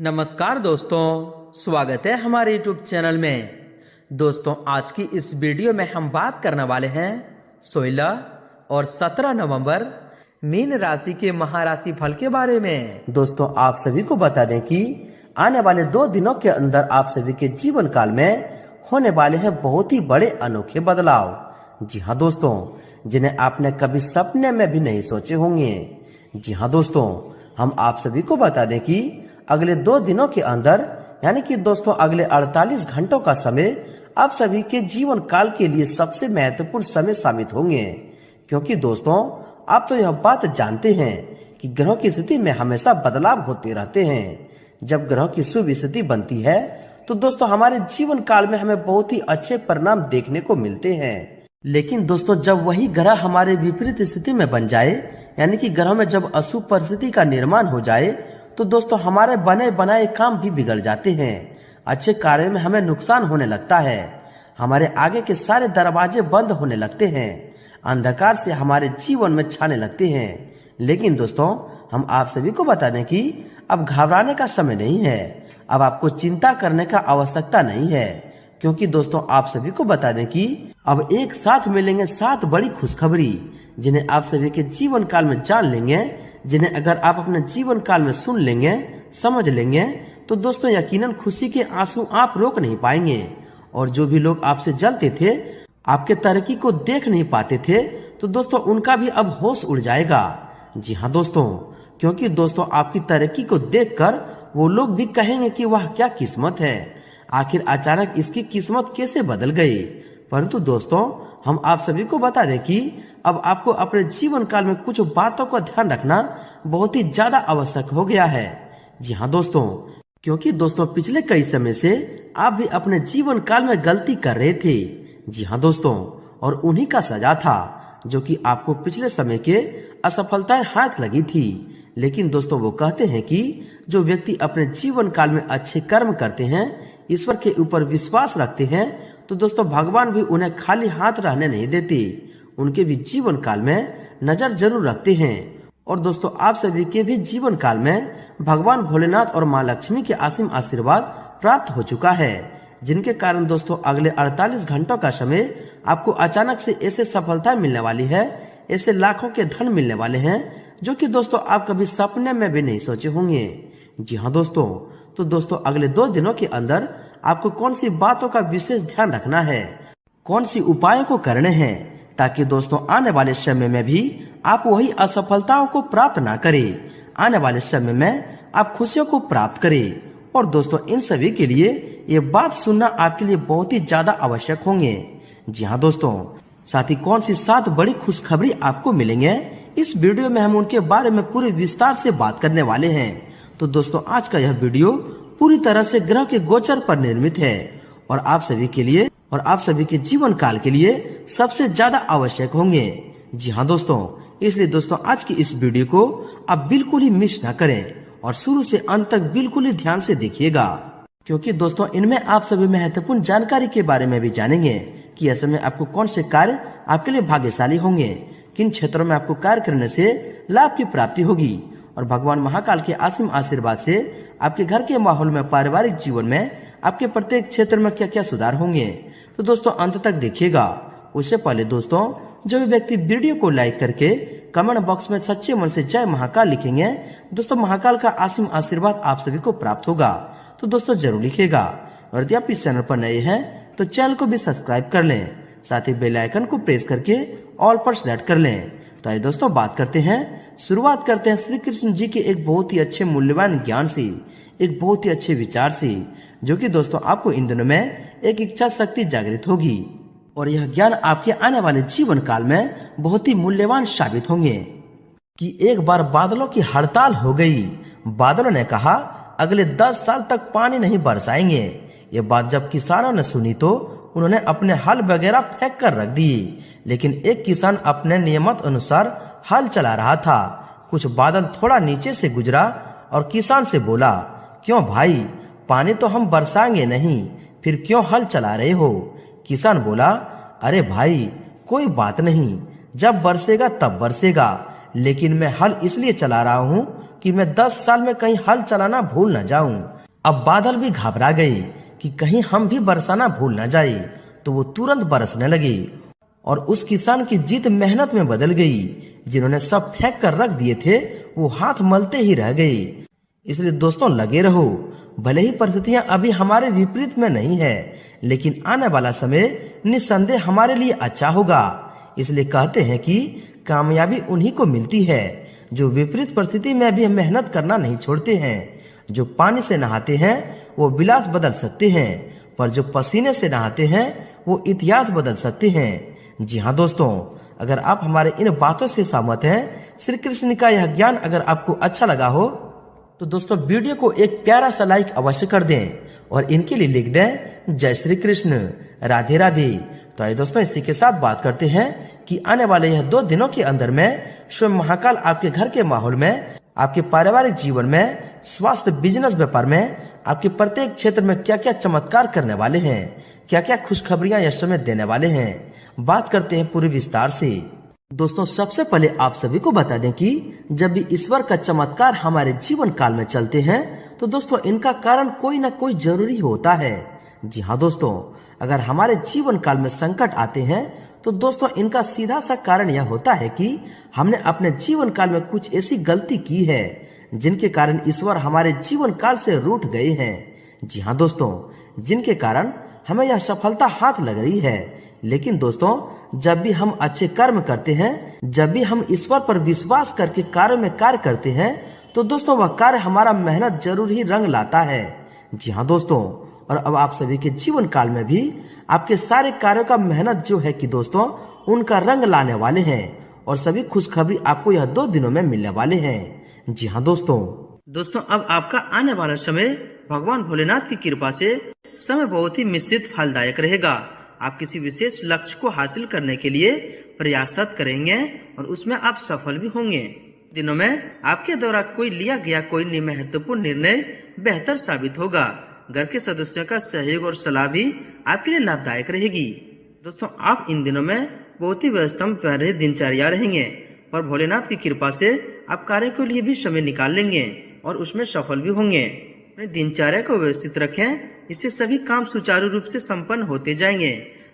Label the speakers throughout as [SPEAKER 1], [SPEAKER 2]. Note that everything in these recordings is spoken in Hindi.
[SPEAKER 1] नमस्कार दोस्तों, स्वागत है हमारे YouTube चैनल में। दोस्तों, आज की इस वीडियो में हम बात करने वाले हैं 16 और 17 नवंबर मीन राशि के महाराशि फल के बारे में।
[SPEAKER 2] दोस्तों, आप सभी को बता दें कि आने वाले 2 दिनों के अंदर आप सभी के जीवन काल में होने वाले हैं बहुत ही बड़े अनोखे बदलाव। जी हाँ दोस्तों, जिन्हें आपने कभी सपने में भी नहीं सोचे होंगे। जी हाँ दोस्तों, हम आप सभी को बता दें कि अगले 2 दिनों के अंदर यानी कि दोस्तों अगले 48 घंटों का समय आप सभी के जीवन काल के लिए सबसे महत्वपूर्ण समय साबित होंगे। क्योंकि दोस्तों, आप तो यह बात जानते हैं कि ग्रहों की स्थिति में हमेशा बदलाव होते रहते हैं। जब ग्रहों की शुभ स्थिति बनती है तो दोस्तों हमारे जीवन काल में हमें बहुत ही अच्छे परिणाम देखने को मिलते हैं। लेकिन दोस्तों, जब वही ग्रह हमारे विपरीत स्थिति में बन जाए यानी कि ग्रहों में जब अशुभ परिस्थिति का निर्माण हो जाए तो दोस्तों हमारे बने बनाए काम भी बिगड़ जाते हैं। अच्छे कार्यों में हमें नुकसान होने लगता है। हमारे आगे के सारे दरवाजे बंद होने लगते हैं। अंधकार से हमारे जीवन में छाने लगते हैं। लेकिन दोस्तों, हम आप सभी को बता दें कि अब घबराने का समय नहीं है। अब आपको चिंता करने का आवश्यकता नहीं है। क्योंकि दोस्तों, आप सभी को बता दें कि अब एक साथ मिलेंगे 7 बड़ी खुशखबरी, जिन्हें आप सभी के जीवन काल में जान लेंगे, जिन्हें अगर आप अपने जीवन काल में सुन लेंगे, समझ लेंगे तो दोस्तों यकीनन खुशी के आंसू आप रोक नहीं पाएंगे। और जो भी लोग आपसे जलते थे, आपके तरक्की को देख नहीं पाते थे, तो दोस्तों उनका भी अब होश उड़ जाएगा। जी हाँ दोस्तों, क्योंकि दोस्तों आपकी तरक्की को देखकर वो लोग भी कहेंगे कि वह क्या किस्मत है, आखिर अचानक इसकी किस्मत कैसे बदल गई। परंतु दोस्तों, हम आप सभी को बता दें कि अब आपको अपने जीवन काल में कुछ बातों का ध्यान रखना बहुत ही ज्यादा आवश्यक हो गया है। जी हाँ दोस्तों, क्योंकि दोस्तों पिछले कई समय से आप भी अपने जीवन काल में गलती कर रहे थे। जी हाँ दोस्तों, और उन्हीं का सजा था जो कि आपको पिछले समय के असफलताएं हाथ लगी थी। लेकिन दोस्तों, वो कहते हैं कि जो व्यक्ति अपने जीवन काल में अच्छे कर्म करते हैं, ईश्वर के ऊपर विश्वास रखते हैं, तो दोस्तों भगवान भी उन्हें खाली हाथ रहने नहीं देते। उनके भी जीवन काल में नजर जरूर रखते हैं। और दोस्तों, आप सभी के भी जीवन काल में भगवान भोलेनाथ और माँ लक्ष्मी के असीम आशीर्वाद प्राप्त हो चुका है, जिनके कारण दोस्तों अगले 48 घंटों का समय आपको अचानक से ऐसे सफलता मिलने वाली है, ऐसे लाखों के धन मिलने वाले हैं जो कि दोस्तों आप कभी सपने में भी नहीं सोचे होंगे। जी हाँ दोस्तों, तो दोस्तों अगले 2 दिनों के अंदर आपको कौन सी बातों का विशेष ध्यान रखना है, कौन सी उपायों को करने हैं, ताकि दोस्तों आने वाले समय में भी आप वही असफलताओं को प्राप्त ना करें, आने वाले समय में आप खुशियों को प्राप्त करें। और दोस्तों, इन सभी के लिए ये बात सुनना आपके लिए बहुत ही ज्यादा आवश्यक होंगे। जी हाँ दोस्तों, साथ ही कौन सी 7 बड़ी खुशखबरी आपको मिलेंगे, इस वीडियो में हम उनके बारे में पूरे विस्तार से बात करने वाले हैं। तो दोस्तों, आज का यह वीडियो पूरी तरह से ग्रह के गोचर पर निर्मित है और आप सभी के लिए और आप सभी के जीवन काल के लिए सबसे ज्यादा आवश्यक होंगे। जी हाँ दोस्तों, इसलिए दोस्तों आज की इस वीडियो को आप बिल्कुल ही मिस ना करें और शुरू से अंत तक बिल्कुल ही ध्यान से देखिएगा। क्योंकि दोस्तों इनमें आप सभी महत्वपूर्ण जानकारी के बारे में भी जानेंगे कि ऐसे में आपको कौन से कार्य आपके लिए भाग्यशाली होंगे, किन क्षेत्रों में आपको कार्य करने से लाभ की प्राप्ति होगी, और भगवान महाकाल के असीम आशीर्वाद से आपके घर के माहौल में, पारिवारिक जीवन में, आपके प्रत्येक क्षेत्र में क्या क्या सुधार होंगे। तो दोस्तों अंत तक देखिएगा। उससे पहले दोस्तों, जो भी व्यक्ति वीडियो को लाइक करके कमेंट बॉक्स में सच्चे मन से जय महाकाल लिखेंगे, दोस्तों महाकाल का असीम आशीर्वाद आप सभी को प्राप्त होगा। तो दोस्तों जरूर लिखिएगा। और यदि आप इस चैनल पर नए हैं तो चैनल को भी सब्सक्राइब कर लें, साथ ही बेल आइकन को प्रेस करके ऑल पर सेलेक्ट कर लें। तो आइए दोस्तों बात करते हैं, शुरुआत करते हैं श्री कृष्ण जी के एक बहुत ही अच्छे मूल्यवान ज्ञान से, एक बहुत ही अच्छे विचार से, जो कि दोस्तों आपको इन दिनों में एक इच्छा शक्ति जागृत होगी और यह ज्ञान आपके आने वाले जीवन काल में बहुत ही मूल्यवान साबित होंगे। कि एक बार बादलों की हड़ताल हो गई। बादलों ने कहा अगले 10 साल तक पानी नहीं बरसाएंगे। ये बात जब किसानों ने सुनी तो उन्होंने अपने हल वगैरह फेंक कर रख दिए। लेकिन एक किसान अपने नियमित अनुसार हल चला रहा था। कुछ बादल थोड़ा नीचे से गुजरा और किसान से बोला, क्यों भाई, पानी तो हम बरसाएंगे नहीं, फिर क्यों हल चला रहे हो? किसान बोला, अरे भाई कोई बात नहीं, जब बरसेगा तब बरसेगा, लेकिन मैं हल इसलिए चला रहा हूँ कि मैं 10 साल में कहीं हल चलाना भूल न जाऊं। अब बादल भी घबरा गए कि कहीं हम भी बरसाना भूल न जाए, तो वो तुरंत बरसने लगे और उस किसान की जीत मेहनत में बदल गई। जिन्होंने सब फेंक कर रख दिए थे वो हाथ मलते ही रह गए। इसलिए दोस्तों लगे रहो, भले ही परिस्थितियां अभी हमारे विपरीत में नहीं है, लेकिन आने वाला समय निस्संदेह हमारे लिए अच्छा होगा। इसलिए कहते हैं कि कामयाबी उन्हीं को मिलती है जो विपरीत परिस्थिति में भी मेहनत करना नहीं छोड़ते हैं। जो पानी से नहाते हैं वो विलास बदल सकते हैं, पर जो पसीने से नहाते हैं वो इतिहास बदल सकते हैं। जी हाँ दोस्तों, अगर आप हमारे इन बातों से सहमत हैं, श्री कृष्ण का यह ज्ञान अगर आपको अच्छा लगा हो, तो दोस्तों वीडियो को एक प्यारा सा लाइक अवश्य कर दें और इनके लिए लिख दें जय श्री कृष्ण, राधे राधे। तो आइए दोस्तों इसी के साथ बात करते हैं कि आने वाले यह 2 दिनों के अंदर में स्वयं महाकाल आपके घर के माहौल में, आपके पारिवारिक जीवन में, स्वास्थ्य, बिजनेस, व्यापार में, आपके प्रत्येक क्षेत्र में क्या क्या चमत्कार करने वाले हैं, क्या क्या खुशखबरियां यह समय देने वाले हैं, बात करते हैं पूरे विस्तार से। दोस्तों सबसे पहले आप सभी को बता दें कि जब भी ईश्वर का चमत्कार हमारे जीवन काल में चलते हैं तो दोस्तों इनका कारण कोई ना कोई जरूरी होता है। जी हाँ दोस्तों, अगर हमारे जीवन काल में संकट आते हैं तो दोस्तों इनका सीधा सा कारण यह होता है कि हमने अपने जीवन काल में कुछ ऐसी गलती की है जिनके कारण ईश्वर हमारे जीवन काल से रूठ गए हैं। जी हाँ दोस्तों, जिनके कारण हमें यह सफलता हाथ लग रही है। लेकिन दोस्तों जब भी हम अच्छे कर्म करते हैं, जब भी हम ईश्वर पर विश्वास करके कार्य में कार्य करते हैं, तो दोस्तों वह कार्य हमारा मेहनत जरूर ही रंग लाता है। जी हाँ दोस्तों, और अब आप सभी के जीवन काल में भी आपके सारे कार्यों का मेहनत जो है कि दोस्तों उनका रंग लाने वाले हैं और सभी खुशखबरी आपको यह 2 दिनों में मिलने वाले हैं। जी हाँ दोस्तों अब आपका आने वाला समय भगवान भोलेनाथ की कृपा से समय बहुत ही मिश्रित फलदायक रहेगा। आप किसी विशेष लक्ष्य को हासिल करने के लिए प्रयासरत करेंगे और उसमें आप सफल भी होंगे। दिनों में आपके द्वारा कोई लिया गया कोई महत्वपूर्ण निर्णय बेहतर साबित होगा। घर के सदस्यों का सहयोग और सलाह भी आपके लिए लाभदायक रहेगी। दोस्तों आप इन दिनों में बहुत ही व्यस्तम रहे दिनचर्या रहेंगे, पर भोलेनाथ की कृपा से आप कार्य के लिए भी समय निकाल लेंगे और उसमें सफल भी होंगे। अपने दिनचर्या को व्यवस्थित रखें, इससे सभी काम सुचारू रूप से संपन्न होते जाएंगे।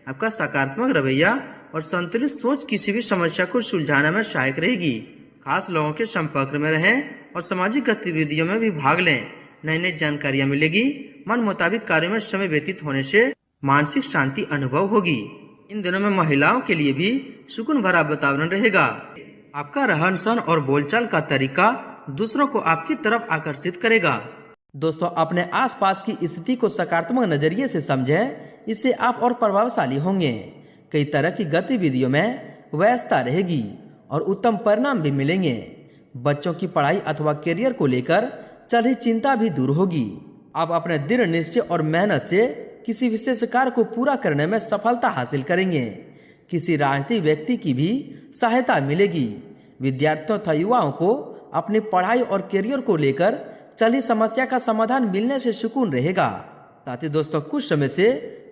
[SPEAKER 2] आपका सकारात्मक रवैया और संतुलित सोच किसी भी समस्या को सुलझाने में सहायक रहेगी। खास लोगों के संपर्क में रहें और सामाजिक गतिविधियों में भी भाग लें। नई नई जानकारियां मिलेगी। मन मुताबिक कार्यों में समय व्यतीत होने से मानसिक शांति अनुभव होगी। इन दिनों में महिलाओं के लिए भी सुकून भरा वातावरण रहेगा। आपका रहन सहन और बोलचाल का तरीका दूसरों को आपकी तरफ आकर्षित करेगा।
[SPEAKER 1] दोस्तों अपने आसपास की स्थिति को सकारात्मक नजरिए से समझें, इससे आप और प्रभावशाली होंगे। कई तरह की गतिविधियों में व्यस्तता रहेगी और उत्तम परिणाम भी मिलेंगे। बच्चों की पढ़ाई अथवा करियर को लेकर चल रही चिंता भी दूर होगी। आप अपने दृढ़ निश्चय और मेहनत से किसी विशेष कार्य को पूरा करने में सफलता हासिल करेंगे। किसी राजनीतिक व्यक्ति की भी सहायता मिलेगी। विद्यार्थियों तथा युवाओं को अपनी पढ़ाई और करियर को लेकर चली समस्या का समाधान मिलने से सुकून रहेगा। साथ ही दोस्तों कुछ समय से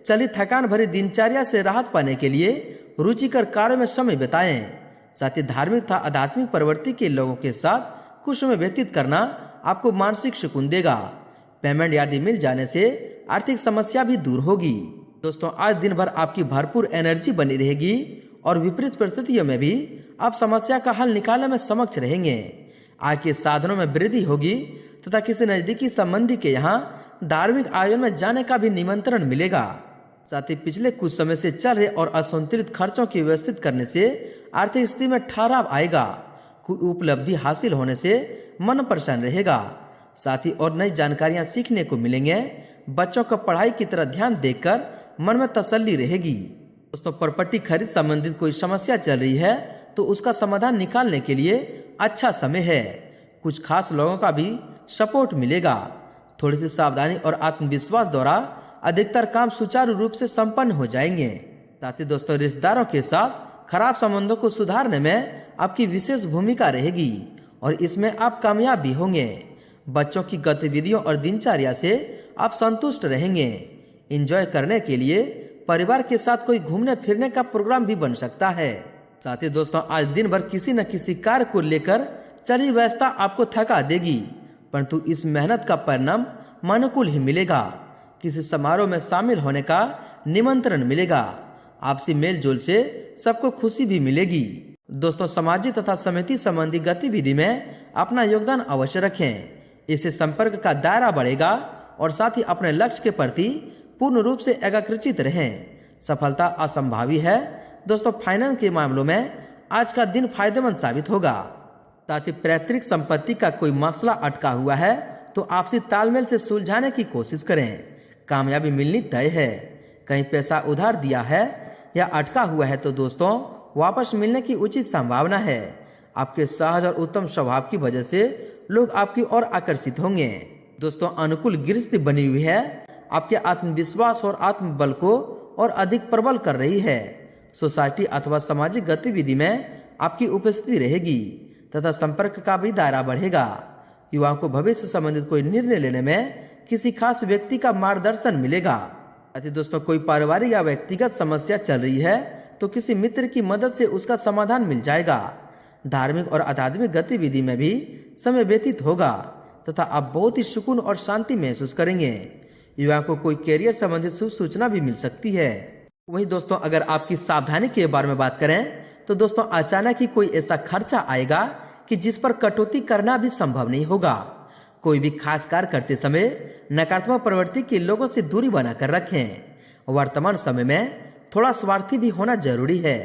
[SPEAKER 1] चली थकान भरी दिनचर्या से राहत पाने के लिए रुचिकर कार्य में समय बिताएं। साथ ही धार्मिक तथा आध्यात्मिक प्रवृत्ति के लोगों के साथ कुछ समय व्यतीत करना आपको मानसिक सुकून देगा। पेमेंट आदि मिल जाने से आर्थिक समस्या भी दूर होगी। दोस्तों आज दिन भर आपकी भरपूर एनर्जी बनी रहेगी और विपरीत परिस्थितियों में भी आप समस्या का हल निकालने में समक्ष रहेंगे। आय के साधनों में वृद्धि होगी तथा किसी नजदीकी संबंधी के यहाँ धार्मिक आयोजन में जाने का भी निमंत्रण मिलेगा। साथ ही पिछले कुछ समय से चल रहे और असंतुलित खर्चों की व्यवस्थित करने से आर्थिक स्थिति में ठहराव आएगा। कोई उपलब्धि हासिल होने से मन प्रसन्न रहेगा। साथ ही और नई जानकारियां सीखने को मिलेंगे। बच्चों को पढ़ाई की तरफ ध्यान देकर मन में तसल्ली रहेगी। दोस्तों प्रॉपर्टी खरीद संबंधित कोई समस्या चल रही है तो उसका समाधान निकालने के लिए अच्छा समय है। कुछ खास लोगों का भी सपोर्ट मिलेगा। थोड़ी सी सावधानी और आत्मविश्वास द्वारा अधिकतर काम सुचारू रूप से संपन्न हो जाएंगे। साथ ही दोस्तों रिश्तेदारों के साथ खराब संबंधों को सुधारने में आपकी विशेष भूमिका रहेगी और इसमें आप कामयाब भी होंगे। बच्चों की गतिविधियों और दिनचर्या से आप संतुष्ट रहेंगे। एंजॉय करने के लिए परिवार के साथ कोई घूमने फिरने का प्रोग्राम भी बन सकता है। साथ ही दोस्तों आज दिन भर किसी न किसी कार्य को लेकर चली व्यवस्था आपको थका देगी, परंतु इस मेहनत का परिणाम अनुकूल ही मिलेगा। किसी समारोह में शामिल होने का निमंत्रण मिलेगा। आपसी मेल जोल से सबको खुशी भी मिलेगी। दोस्तों, सामाजिक तथा समिति संबंधी गतिविधि में अपना योगदान अवश्य रखें। इससे संपर्क का दायरा बढ़ेगा और साथ ही अपने लक्ष्य के प्रति पूर्ण रूप से एकाग्रचित रहें। सफलता असंभावी है। दोस्तों, फाइनेंस के मामलों में आज का दिन फायदेमंद साबित होगा। साथ ही पैतृक संपत्ति का कोई मसला अटका हुआ है तो आपसी तालमेल से सुलझाने की कोशिश करें। कामयाबी मिलनी तय है। कहीं पैसा उधार दिया है या अटका हुआ है तो दोस्तों वापस मिलने की उचित संभावना है। आपके सहज और उत्तम स्वभाव की वजह से लोग आपकी ओर आकर्षित होंगे। दोस्तों, अनुकूल गृहस्थी बनी हुई है। आपके आत्मविश्वास और आत्मबल को और अधिक प्रबल कर रही है। सोसाइटी अथवा सामाजिक गतिविधि में आपकी उपस्थिति रहेगी तथा संपर्क का भी दायरा बढ़ेगा। युवाओं को भविष्य से संबंधित कोई निर्णय लेने में किसी खास व्यक्ति का मार्गदर्शन मिलेगा। साथ ही दोस्तों, कोई पारिवारिक या व्यक्तिगत समस्या चल रही है तो किसी मित्र की मदद से उसका समाधान मिल जाएगा। धार्मिक और आध्यात्मिक गतिविधि में भी समय व्यतीत होगा तथा आप बहुत ही सुकून और शांति महसूस करेंगे। युवाओं को कोई कैरियर संबंधित शुभ सूचना भी मिल सकती है। वहीं दोस्तों, अगर आपकी सावधानी के बारे में बात करें तो दोस्तों, अचानक ही कोई ऐसा खर्चा आएगा कि जिस पर कटौती करना भी संभव नहीं होगा। कोई भी खास कार्य करते समय नकारात्मक प्रवृत्ति के लोगों से दूरी बनाकर रखें। वर्तमान समय में थोड़ा स्वार्थी भी होना जरूरी है,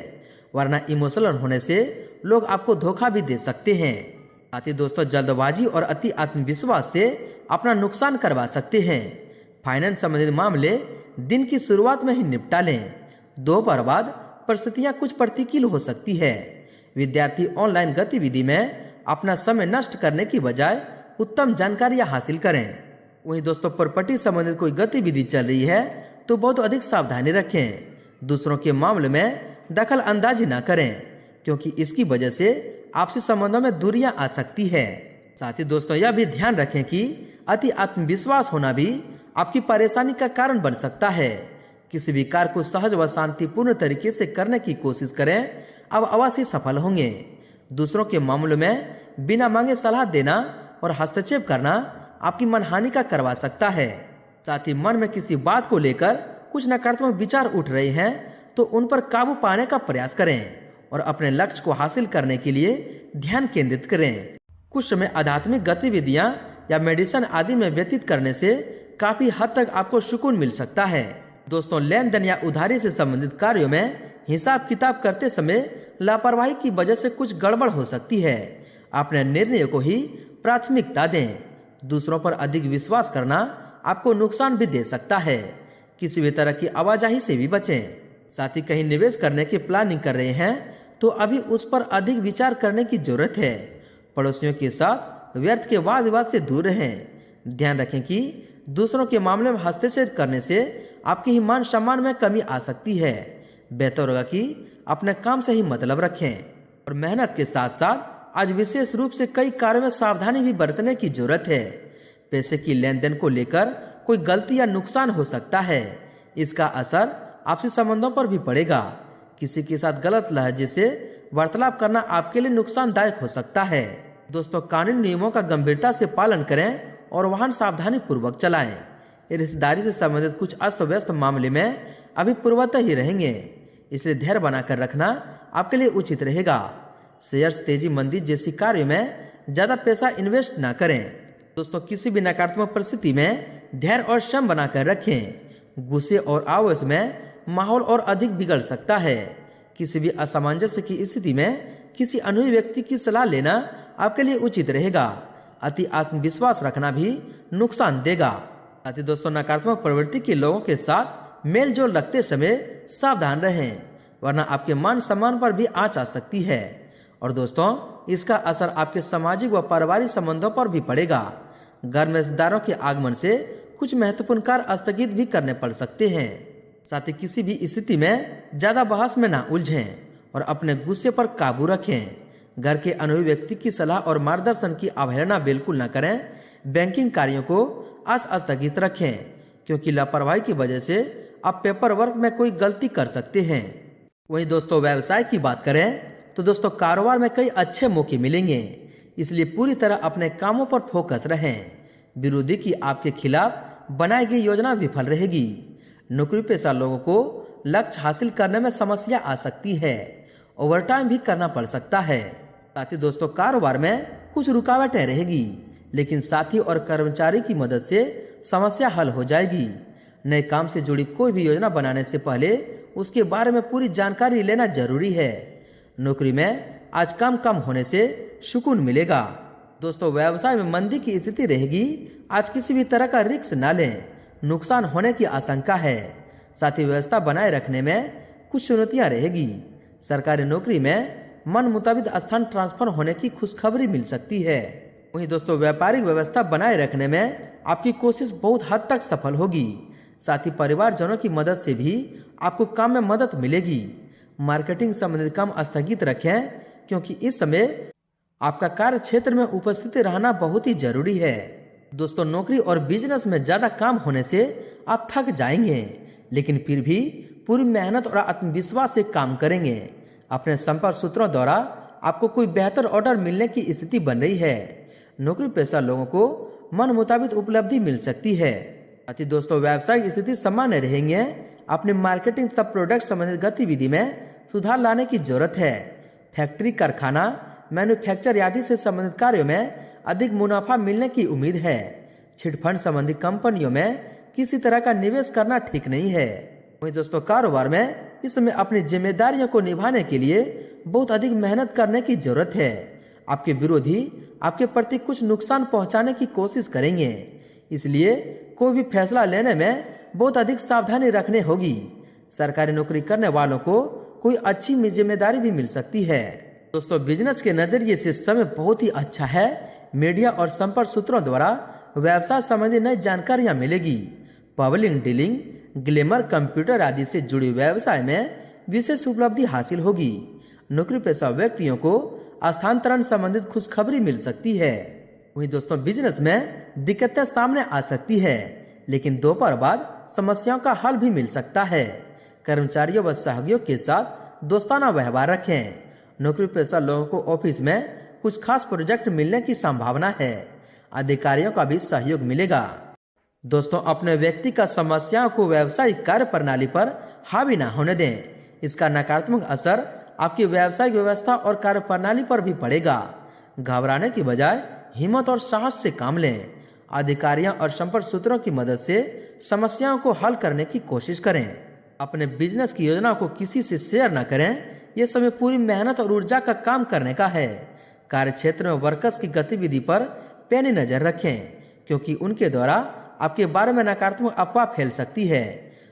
[SPEAKER 1] वरना इमोशनल होने से लोग आपको धोखा भी दे सकते हैं। साथ ही दोस्तों, जल्दबाजी और अति आत्मविश्वास से अपना नुकसान करवा सकते हैं। फाइनेंस संबंधित मामले दिन की शुरुआत में ही निपटा लें। दोपहर बाद परिस्थितियां कुछ प्रतिकूल हो सकती है। विद्यार्थी ऑनलाइन गतिविधि में अपना समय नष्ट करने की बजाय उत्तम जानकारियां हासिल करें। वहीं दोस्तों, प्रॉपर्टी संबंधित कोई गतिविधि चल रही है तो बहुत अधिक सावधानी रखें। दूसरों के मामले में दखल अंदाजी न करें, क्योंकि इसकी वजह से आपसी संबंधों में दूरियां आ सकती है। साथ ही दोस्तों, यह भी ध्यान रखें कि अति आत्मविश्वास होना भी आपकी परेशानी का कारण बन सकता है। किसी भी कार्य को सहज व शांतिपूर्ण तरीके से करने की कोशिश करें, अब अवश्य सफल होंगे। दूसरों के मामलों में बिना मांगे सलाह देना और हस्तक्षेप करना आपकी मनहानि का करवा सकता है। साथ ही मन में किसी बात को लेकर कुछ नकारात्मक विचार उठ रहे हैं तो उन पर काबू पाने का प्रयास करें और अपने लक्ष्य को हासिल करने के लिए ध्यान केंद्रित करें। कुछ समय आध्यात्मिक गतिविधियां या मेडिसिन आदि में व्यतीत करने से काफी हद तक आपको सुकून मिल सकता है। दोस्तों, लेन देन या उधारी से संबंधित कार्यों में हिसाब किताब करते समय लापरवाही की वजह से कुछ गड़बड़ हो सकती है। अपने निर्णय को ही प्राथमिकता दें। दूसरों पर अधिक विश्वास करना आपको नुकसान भी दे सकता है। किसी भी तरह की आवाजाही से भी बचें। साथ ही कहीं निवेश करने की प्लानिंग कर रहे हैं तो अभी उस पर अधिक विचार करने की जरूरत है। पड़ोसियों के साथ व्यर्थ के वाद विवाद से दूर रहें। ध्यान रखें कि दूसरों के मामले में हस्तक्षेप करने से आपके ही मान सम्मान में कमी आ सकती है। बेहतर होगा कि अपने काम से ही मतलब रखें और मेहनत के साथ साथ आज विशेष रूप से कई कार्यों में सावधानी भी बरतने की जरूरत है। पैसे की लेन देन को लेकर कोई गलती या नुकसान हो सकता है। इसका असर आपसी संबंधों पर भी पड़ेगा। किसी के साथ गलत लहजे से वार्तालाप करना आपके लिए नुकसानदायक हो सकता है। दोस्तों, कानूनी नियमों का गंभीरता से पालन करें और वाहन सावधानी पूर्वक चलाएं। रिश्तेदारी से संबंधित कुछ अस्त व्यस्त मामले में अभी पूर्वतः ही रहेंगे, इसलिए धैर्य बनाकर रखना आपके लिए उचित रहेगा। शेयर्स, तेजी मंदी जैसी कार्यों में ज्यादा पैसा इन्वेस्ट ना करें। दोस्तों, किसी भी नकारात्मक परिस्थिति में धैर्य और श्रम बनाकर रखें। गुस्से और आवेश में माहौल और अधिक बिगड़ सकता है। किसी भी असमंजस की स्थिति में किसी अनुभवी व्यक्ति की सलाह लेना आपके लिए उचित रहेगा। अति आत्मविश्वास रखना भी नुकसान देगा। साथ ही दोस्तों, नकारात्मक प्रवृत्ति के लोगों के साथ मेल जोल रखते समय सावधान रहें, वरना आपके मान सम्मान पर भी आंच आ सकती है। और दोस्तों, इसका असर आपके सामाजिक व पारिवारिक संबंधों पर भी पड़ेगा। घर में रिश्तेदारों के आगमन से कुछ महत्वपूर्ण कार्य स्थगित भी करने पड़ सकते हैं। साथ ही किसी भी स्थिति में ज्यादा बहस में ना उलझें और अपने गुस्से पर काबू रखें। घर के अनुभवी व्यक्ति की सलाह और मार्गदर्शन की अवहेलना बिल्कुल न करें। बैंकिंग कार्यों को स्थगित रखें, क्योंकि लापरवाही की वजह से आप पेपर वर्क में कोई गलती कर सकते हैं। वहीं दोस्तों, व्यवसाय की बात करें तो दोस्तों, कारोबार में कई अच्छे मौके मिलेंगे। इसलिए पूरी तरह अपने कामों पर फोकस रहें। विरोधी की आपके खिलाफ बनाई गई योजना विफल रहेगी। नौकरी पेशा लोगों को लक्ष्य हासिल करने में समस्या आ सकती है। ओवरटाइम भी करना पड़ सकता है। साथ ही दोस्तों कारोबार में कुछ रुकावटें रहेगी, लेकिन साथी और कर्मचारी की मदद से समस्या हल हो जाएगी। नए काम से जुड़ी कोई भी योजना बनाने से पहले उसके बारे में पूरी जानकारी लेना जरूरी है। नौकरी में आज काम कम होने से सुकून मिलेगा। दोस्तों व्यवसाय में मंदी की स्थिति रहेगी। आज किसी भी तरह का रिस्क न लें, नुकसान होने की आशंका है। साथ ही व्यवस्था बनाए रखने में कुछ चुनौतियां रहेगी। सरकारी नौकरी में मन मुताबिक स्थान ट्रांसफर होने की खुशखबरी मिल सकती है। वहीं दोस्तों व्यापारिक व्यवस्था बनाए रखने में आपकी कोशिश बहुत हद तक सफल होगी। साथ ही परिवारजनों की मदद से भी आपको काम में मदद मिलेगी। मार्केटिंग संबंधित काम स्थगित रखें, क्योंकि इस समय आपका कार्य क्षेत्र में उपस्थित रहना बहुत ही जरूरी है। दोस्तों नौकरी और बिजनेस में ज्यादा काम होने से आप थक जाएंगे, लेकिन फिर भी पूरी मेहनत और आत्मविश्वास से काम करेंगे। अपने संपर्क सूत्रों द्वारा आपको कोई बेहतर ऑर्डर मिलने की स्थिति बन रही है। नौकरी पेशा लोगों को मन मुताबिक उपलब्धि मिल सकती है। साथ ही दोस्तों व्यावसायिक स्थिति सामान्य रहेंगे। अपनी मार्केटिंग तथा प्रोडक्ट संबंधित गतिविधि में सुधार लाने की जरूरत है। फैक्ट्री, कारखाना, मैन्युफैक्चर आदि से संबंधित कार्यों में अधिक मुनाफा मिलने की उम्मीद है। चिटफंड संबंधी कंपनियों में किसी तरह का निवेश करना ठीक नहीं है। वहीं दोस्तों कारोबार में इस समय अपनी जिम्मेदारियों को निभाने के लिए बहुत अधिक मेहनत करने की जरूरत है। आपके विरोधी आपके प्रति कुछ नुकसान पहुंचाने की कोशिश करेंगे, इसलिए कोई भी फैसला लेने में बहुत अधिक सावधानी रखने होगी। सरकारी नौकरी करने वालों को कोई अच्छी जिम्मेदारी भी मिल सकती है। दोस्तों बिजनेस के नजरिए से समय बहुत ही अच्छा है। मीडिया और संपर्क सूत्रों द्वारा व्यवसाय संबंधी नई जानकारियां मिलेगी। पब्लिक डीलिंग, ग्लैमर, कंप्यूटर आदि से जुड़ी व्यवसाय में विशेष उपलब्धि हासिल होगी। नौकरी पेशा व्यक्तियों को स्थानांतरण संबंधित खुशखबरी मिल सकती है। वहीं दोस्तों बिजनेस में दिक्कतें सामने आ सकती है, लेकिन दोपहर बाद समस्याओं का हल भी मिल सकता है। कर्मचारियों व सहयोगियों के साथ दोस्ताना व्यवहार रखें। नौकरी पेशा लोगों को ऑफिस में कुछ खास प्रोजेक्ट मिलने की संभावना है। अधिकारियों का भी सहयोग मिलेगा। दोस्तों अपने व्यक्ति का समस्याओं को व्यावसायिक कार्य प्रणाली पर हावी न होने दें। इसका नकारात्मक असर आपकी व्यावसायिक व्यवस्था और कार्य प्रणाली पर भी पड़ेगा। घबराने की बजाय हिम्मत और साहस से काम लें। अधिकारियों और संपर्क सूत्रों की मदद से समस्याओं को हल करने की कोशिश करें। अपने बिजनेस की योजना को किसी से शेयर न करें। यह समय पूरी मेहनत और ऊर्जा का काम करने का है। कार्य क्षेत्र में वर्कर्स की गतिविधि पर पैनी नजर रखें, क्योंकि उनके द्वारा आपके बारे में नकारात्मक अफवाह फैल सकती है।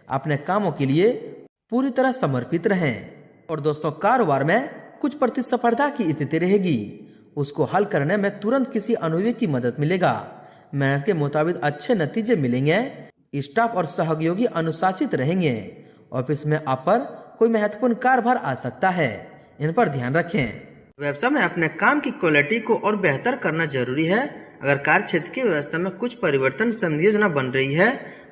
[SPEAKER 1] अपने कामों के लिए पूरी तरह समर्पित रहें। और दोस्तों कारोबार में कुछ प्रतिस्पर्धा की स्थिति रहेगी। उसको हल करने में तुरंत किसी अनुभवी की मदद मिलेगा। मेहनत के मुताबिक अच्छे नतीजे मिलेंगे। स्टाफ और सहयोगी अनुशासित रहेंगे। ऑफिस में आप पर कोई महत्वपूर्ण कार्यभार आ सकता है, इन पर ध्यान रखें। व्यवसाय में अपने काम की क्वालिटी को और बेहतर करना जरूरी है। अगर कार्य क्षेत्र की व्यवस्था में कुछ परिवर्तन संबंधी योजना बन रही है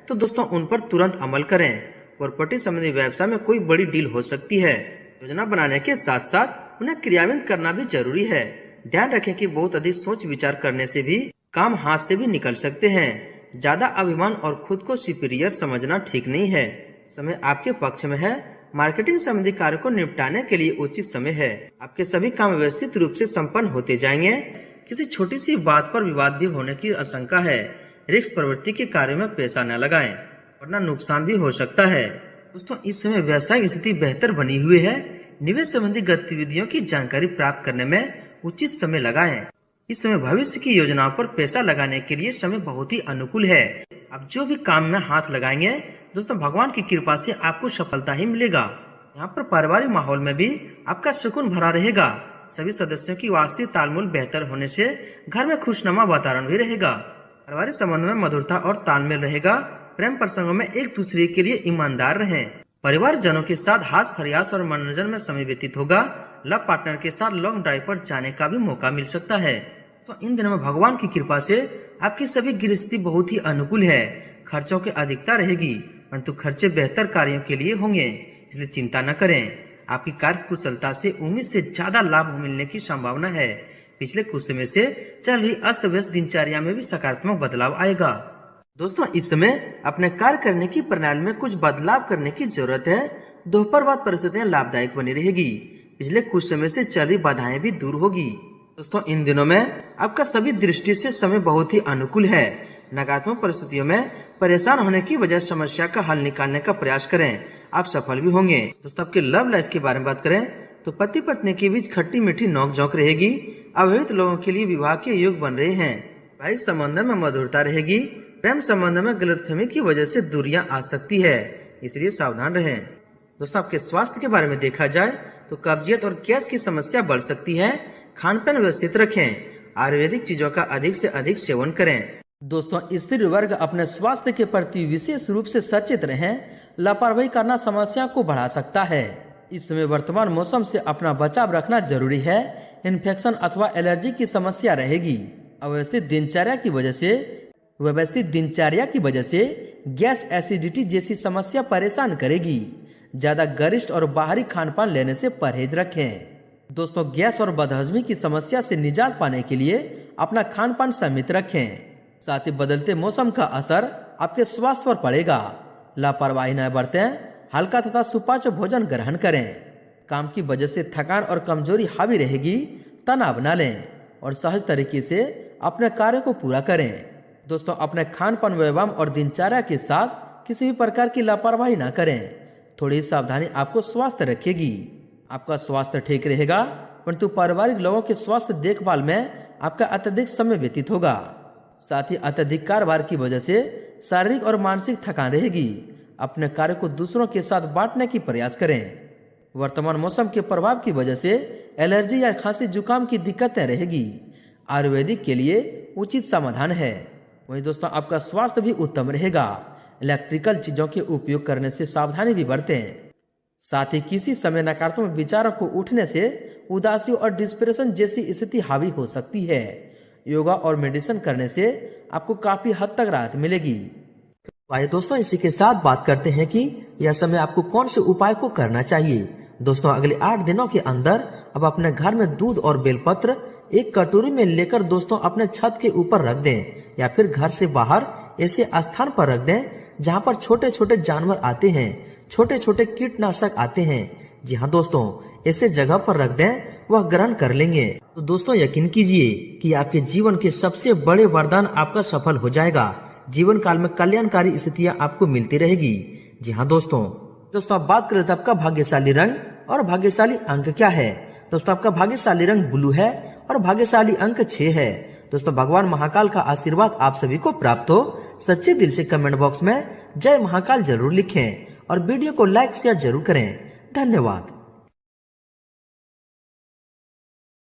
[SPEAKER 1] तो दोस्तों उन पर तुरंत अमल करें। प्रॉपर्टी संबंधी व्यवसाय में कोई बड़ी डील हो सकती है। योजना बनाने के साथ साथ उन्हें क्रियान्वित करना भी जरूरी है। ध्यान रखें कि बहुत अधिक सोच विचार करने से भी काम हाथ से भी निकल सकते हैं। ज्यादा अभिमान और खुद को सुपीरियर समझना ठीक नहीं है। समय आपके पक्ष में है। मार्केटिंग संबंधी कार्य को निपटाने के लिए उचित समय है। आपके सभी काम व्यवस्थित रूप से संपन्न होते जाएंगे। किसी छोटी सी बात पर विवाद भी होने की आशंका है। रिस्क प्रवृत्ति के कार्य में पैसा न लगाएं, वरना नुकसान भी हो सकता है। दोस्तों इस समय व्यवसायिक स्थिति बेहतर बनी हुई है। निवेश संबंधी गतिविधियों की जानकारी प्राप्त करने में उचित समय लगाएं। इस समय भविष्य की योजनाओं पर पैसा लगाने के लिए समय बहुत ही अनुकूल है। आप जो भी काम में हाथ लगाएंगे दोस्तों भगवान की कृपा से आपको सफलता ही मिलेगा। यहाँ पर पारिवारिक माहौल में भी आपका सुकून भरा रहेगा। सभी सदस्यों की वास्तविक तालमेल बेहतर होने से घर में खुशनुमा वातावरण भी रहेगा। पारिवारिक संबंध में मधुरता और तालमेल रहेगा। प्रेम प्रसंगों में एक दूसरे के लिए ईमानदार रहें। परिवार जनों के साथ हास प्रयास और मनोरंजन में समय व्यतीत होगा। लव पार्टनर के साथ लॉन्ग ड्राइव पर जाने का भी मौका मिल सकता है। तो इन दिनों में भगवान की कृपा से आपकी सभी गृहस्थी बहुत ही अनुकूल है। खर्चों की अधिकता रहेगी, परंतु खर्चे बेहतर कार्यों के लिए होंगे, इसलिए चिंता न करें। आपकी कार्य कुशलता से उम्मीद से ज्यादा लाभ मिलने की संभावना है। पिछले कुछ समय से चल रही अस्त व्यस्त दिनचर्या में भी सकारात्मक बदलाव आएगा। दोस्तों, इस समय अपने कार्य करने की प्रणाली में कुछ बदलाव करने की जरूरत है। दोपहर बाद परिस्थितियां लाभदायक बनी रहेगी। पिछले कुछ समय से चल रही बाधाएं भी दूर होगी। दोस्तों, इन दिनों में आपका सभी दृष्टि से समय बहुत ही अनुकूल है। नकारात्मक परिस्थितियों में परेशान होने की वजह समस्या का हल निकालने का प्रयास करें, आप सफल भी होंगे। दोस्तों, आपके लव लाइफ के बारे में बात करें तो पति पत्नी के बीच खट्टी मीठी नोक-झोंक रहेगी। अविवाहित लोगों के लिए विवाह के योग बन रहे हैं। वैवाहिक संबंधों में मधुरता रहेगी। प्रेम संबंधों में गलतफहमी की वजह से दूरियां आ सकती है, इसलिए सावधान रहें। दोस्तों, आपके स्वास्थ्य के बारे में देखा जाए तो कब्जियत और गैस की समस्या बढ़ सकती है। खान पान व्यवस्थित रखें। आयुर्वेदिक चीजों का अधिक से अधिक सेवन करें। दोस्तों, स्त्री वर्ग अपने स्वास्थ्य के प्रति विशेष रूप से सचेत रहें। लापरवाही करना समस्या को बढ़ा सकता है। इस समय वर्तमान मौसम से अपना बचाव रखना जरूरी है। इन्फेक्शन अथवा एलर्जी की समस्या रहेगी। अव्यवस्थित दिनचर्या की वजह से गैस एसिडिटी जैसी समस्या परेशान करेगी। ज्यादा गरिष्ठ और बाहरी खान पान लेने से परहेज रखें। दोस्तों, गैस और बदहजमी की समस्या से निजात पाने के लिए अपना खान पान सीमित रखें। साथ ही बदलते मौसम का असर आपके स्वास्थ्य पर पड़ेगा। लापरवाही न बरतें। हल्का तथा सुपाच्य भोजन ग्रहण करें। काम की वजह से थकान और कमजोरी हावी रहेगी। तनाव न लें और सहज तरीके से अपने कार्य को पूरा करें। दोस्तों, अपने खान पान व्यायाम और दिनचर्या के साथ किसी भी प्रकार की लापरवाही न करें। थोड़ी सावधानी आपको स्वास्थ्य रखेगी। आपका स्वास्थ्य ठीक रहेगा, परंतु पारिवारिक लोगों के स्वास्थ्य देखभाल में आपका अत्यधिक समय व्यतीत होगा। साथ ही अत्यधिक कारोबार की वजह से शारीरिक और मानसिक थकान रहेगी। अपने कार्य को दूसरों के साथ बांटने की प्रयास करें। वर्तमान मौसम के प्रभाव की वजह से एलर्जी या खांसी जुकाम की दिक्कतें रहेगी। आयुर्वेदिक के लिए उचित समाधान है। वहीं दोस्तों, आपका स्वास्थ्य भी उत्तम रहेगा। इलेक्ट्रिकल चीजों के उपयोग करने से सावधानी भी बरतें। साथ ही किसी समय नकारात्मक विचारों को उठने से उदासी और डिस्प्रेशन जैसी स्थिति हावी हो सकती है। योगा और मेडिटेशन करने से आपको काफी हद तक राहत मिलेगी।
[SPEAKER 2] आइए दोस्तों, इसी के साथ बात करते हैं कि यह समय आपको कौन से उपाय को करना चाहिए। दोस्तों, अगले 8 दिनों के अंदर अब अपने घर में दूध और बेलपत्र एक कटोरी में लेकर दोस्तों अपने छत के ऊपर रख दें, या फिर घर से बाहर ऐसे स्थान पर रख दें जहां पर छोटे छोटे जानवर आते हैं, छोटे छोटे कीटनाशक आते हैं। जी हाँ दोस्तों, ऐसे जगह पर रख दें, वह ग्रहण कर लेंगे। तो दोस्तों, यकीन कीजिए कि आपके जीवन के सबसे बड़े वरदान आपका सफल हो जाएगा। जीवन काल में कल्याणकारी स्थितियां आपको मिलती रहेगी। जी हाँ दोस्तों, अब बात करें तो आपका भाग्यशाली रंग और भाग्यशाली अंक क्या है। दोस्तों, आपका भाग्यशाली रंग ब्लू है और भाग्यशाली अंक 6 है। दोस्तों, भगवान महाकाल का आशीर्वाद आप सभी को प्राप्त हो। सच्चे दिल से कमेंट बॉक्स में जय महाकाल जरूर लिखें और वीडियो को लाइक शेयर जरूर करें। धन्यवाद।